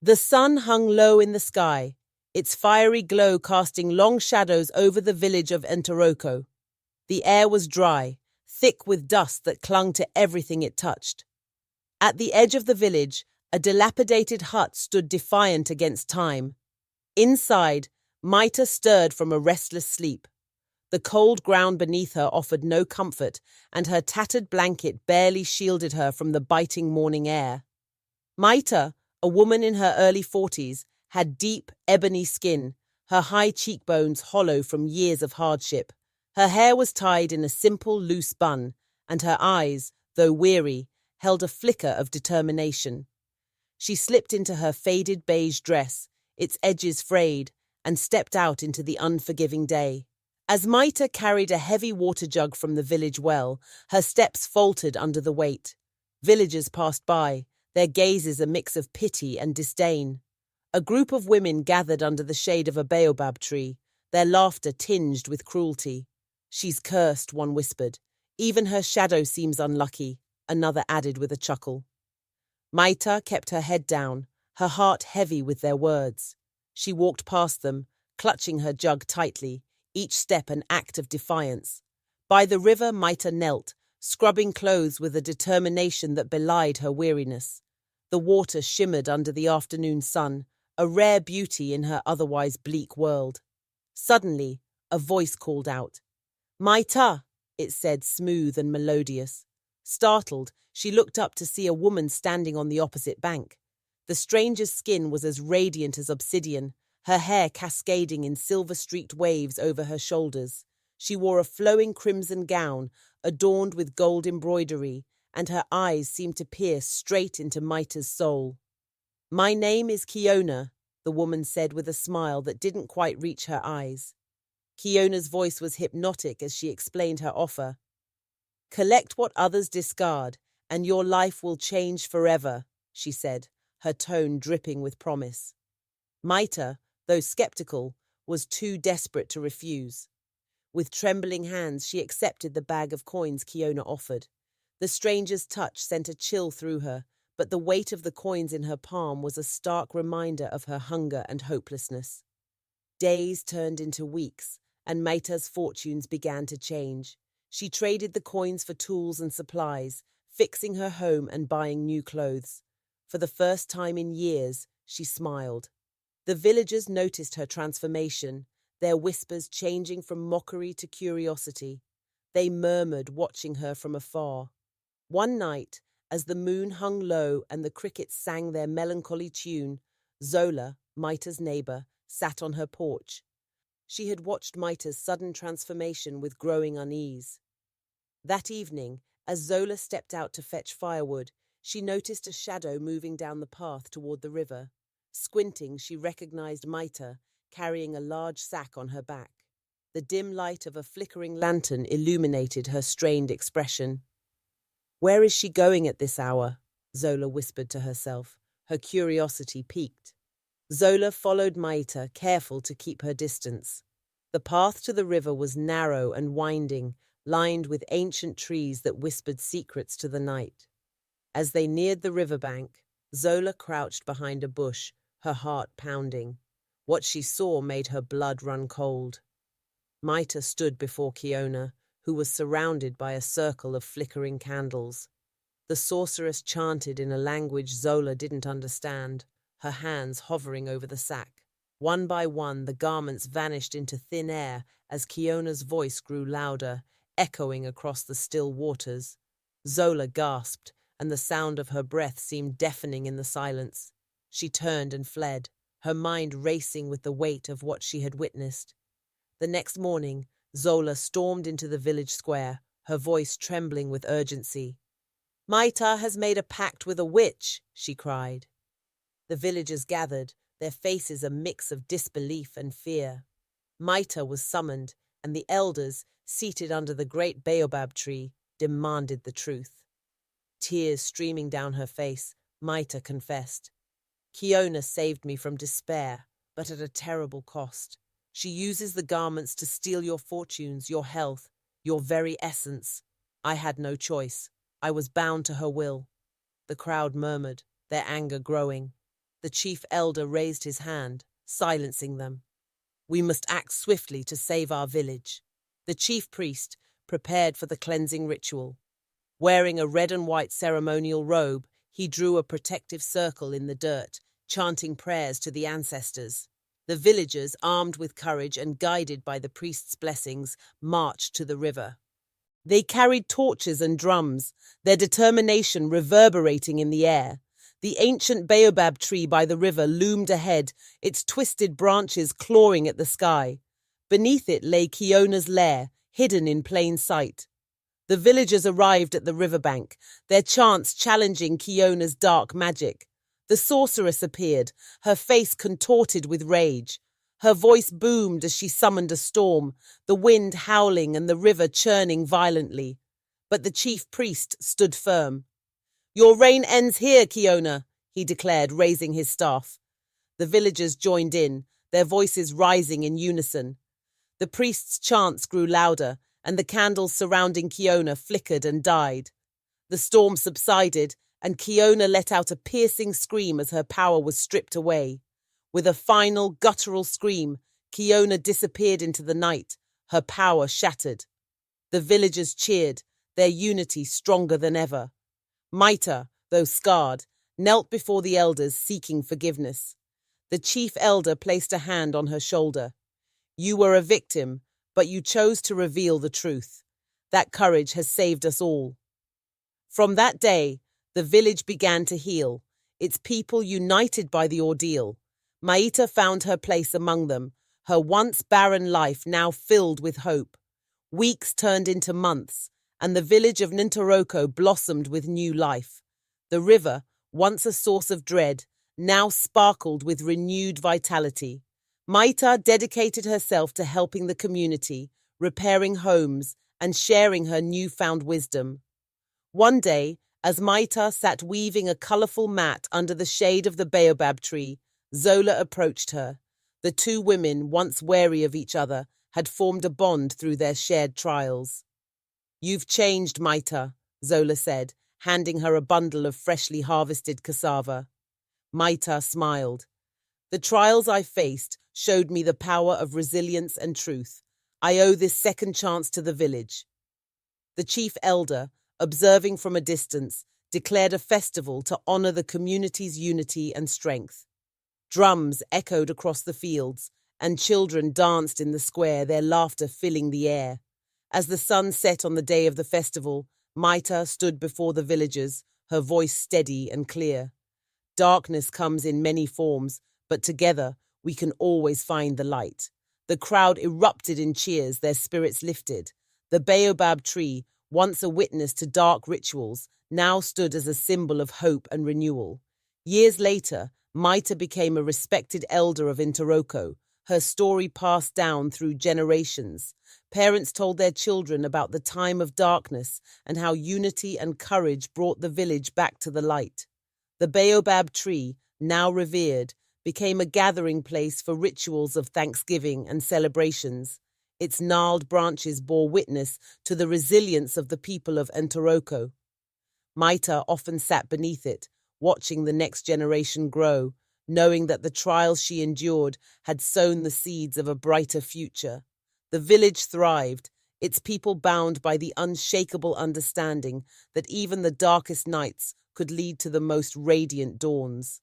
The sun hung low in the sky, its fiery glow casting long shadows over the village of Ntoroko. The air was dry, thick with dust that clung to everything it touched. At the edge of the village, a dilapidated hut stood defiant against time. Inside, Maita stirred from a restless sleep. The cold ground beneath her offered no comfort, and her tattered blanket barely shielded her from the biting morning air. Maita, a woman in her early 40s, had deep, ebony skin, her high cheekbones hollow from years of hardship. Her hair was tied in a simple, loose bun, and her eyes, though weary, held a flicker of determination. She slipped into her faded beige dress, its edges frayed, and stepped out into the unforgiving day. As Maita carried a heavy water jug from the village well, her steps faltered under the weight. Villagers passed by, their gazes a mix of pity and disdain. A group of women gathered under the shade of a baobab tree, their laughter tinged with cruelty. "She's cursed," one whispered. "Even her shadow seems unlucky," another added with a chuckle. Maita kept her head down, her heart heavy with their words. She walked past them, clutching her jug tightly, each step an act of defiance. By the river, Maita knelt, scrubbing clothes with a determination that belied her weariness. The water shimmered under the afternoon sun, a rare beauty in her otherwise bleak world. Suddenly, a voice called out. "Maita," it said, smooth and melodious. Startled, she looked up to see a woman standing on the opposite bank. The stranger's skin was as radiant as obsidian, her hair cascading in silver-streaked waves over her shoulders. She wore a flowing crimson gown, adorned with gold embroidery, and her eyes seemed to pierce straight into Maita's soul. "My name is Kiona," the woman said with a smile that didn't quite reach her eyes. Kiona's voice was hypnotic as she explained her offer. "Collect what others discard, and your life will change forever," she said, her tone dripping with promise. Maita, though skeptical, was too desperate to refuse. With trembling hands, she accepted the bag of coins Kiona offered. The stranger's touch sent a chill through her, but the weight of the coins in her palm was a stark reminder of her hunger and hopelessness. Days turned into weeks, and Maita's fortunes began to change. She traded the coins for tools and supplies, fixing her home and buying new clothes. For the first time in years, she smiled. The villagers noticed her transformation, their whispers changing from mockery to curiosity. They murmured, watching her from afar. One night, as the moon hung low and the crickets sang their melancholy tune, Zola, Maita's neighbor, sat on her porch. She had watched Maita's sudden transformation with growing unease. That evening, as Zola stepped out to fetch firewood, she noticed a shadow moving down the path toward the river. Squinting, she recognized Maita, carrying a large sack on her back. The dim light of a flickering lantern illuminated her strained expression. "Where is she going at this hour?" Zola whispered to herself, her curiosity piqued. Zola followed Maita, careful to keep her distance. The path to the river was narrow and winding, lined with ancient trees that whispered secrets to the night. As they neared the riverbank, Zola crouched behind a bush, her heart pounding. What she saw made her blood run cold. Maita stood before Kiona, who was surrounded by a circle of flickering candles. The sorceress chanted in a language Zola didn't understand, her hands hovering over the sack. One by one, the garments vanished into thin air as Kiona's voice grew louder, echoing across the still waters. Zola gasped, and the sound of her breath seemed deafening in the silence. She turned and fled, her mind racing with the weight of what she had witnessed. The next morning, Zola stormed into the village square, her voice trembling with urgency. "Maita has made a pact with a witch," she cried. The villagers gathered, their faces a mix of disbelief and fear. Maita was summoned, and the elders, seated under the great baobab tree, demanded the truth. Tears streaming down her face, Maita confessed. "Kiona saved me from despair, but at a terrible cost. She uses the garments to steal your fortunes, your health, your very essence. I had no choice. I was bound to her will." The crowd murmured, their anger growing. The chief elder raised his hand, silencing them. We must act swiftly to save our village. The chief priest prepared for the cleansing ritual. Wearing a red and white ceremonial robe, he drew a protective circle in the dirt, chanting prayers to the ancestors. The villagers, armed with courage and guided by the priest's blessings, marched to the river. They carried torches and drums, their determination reverberating in the air. The ancient baobab tree by the river loomed ahead, its twisted branches clawing at the sky. Beneath it lay Kiona's lair, hidden in plain sight. The villagers arrived at the riverbank, their chants challenging Kiona's dark magic. The sorceress appeared, her face contorted with rage. Her voice boomed as she summoned a storm, the wind howling and the river churning violently. But the chief priest stood firm. "Your reign ends here, Kiona," he declared, raising his staff. The villagers joined in, their voices rising in unison. The priest's chants grew louder, and the candles surrounding Kiona flickered and died. The storm subsided, and Kiona let out a piercing scream as her power was stripped away. With a final guttural scream, Kiona disappeared into the night, her power shattered. The villagers cheered, their unity stronger than ever. Maita, though scarred, knelt before the elders seeking forgiveness. The chief elder placed a hand on her shoulder. "You were a victim, but you chose to reveal the truth. That courage has saved us all." From that day, the village began to heal, its people united by the ordeal. Maita found her place among them, her once barren life now filled with hope. Weeks turned into months, and the village of Ntoroko blossomed with new life. The river, once a source of dread, now sparkled with renewed vitality. Maita dedicated herself to helping the community, repairing homes, and sharing her newfound wisdom. One day, as Maita sat weaving a colorful mat under the shade of the baobab tree, Zola approached her. The two women, once wary of each other, had formed a bond through their shared trials. "You've changed, Maita," Zola said, handing her a bundle of freshly harvested cassava. Maita smiled. "The trials I faced showed me the power of resilience and truth. I owe this second chance to the village." The chief elder, observing from a distance, declared a festival to honor the community's unity and strength. Drums echoed across the fields, and children danced in the square, their laughter filling the air. As the sun set on the day of the festival, Maita stood before the villagers, her voice steady and clear. "Darkness comes in many forms, but together we can always find the light." The crowd erupted in cheers, their spirits lifted. The baobab tree, once a witness to dark rituals, now stood as a symbol of hope and renewal. Years later, Maita became a respected elder of Ntoroko, her story passed down through generations. Parents told their children about the time of darkness and how unity and courage brought the village back to the light. The baobab tree, now revered, became a gathering place for rituals of thanksgiving and celebrations. Its gnarled branches bore witness to the resilience of the people of Ntoroko. Maita often sat beneath it, watching the next generation grow, knowing that the trials she endured had sown the seeds of a brighter future. The village thrived, its people bound by the unshakable understanding that even the darkest nights could lead to the most radiant dawns.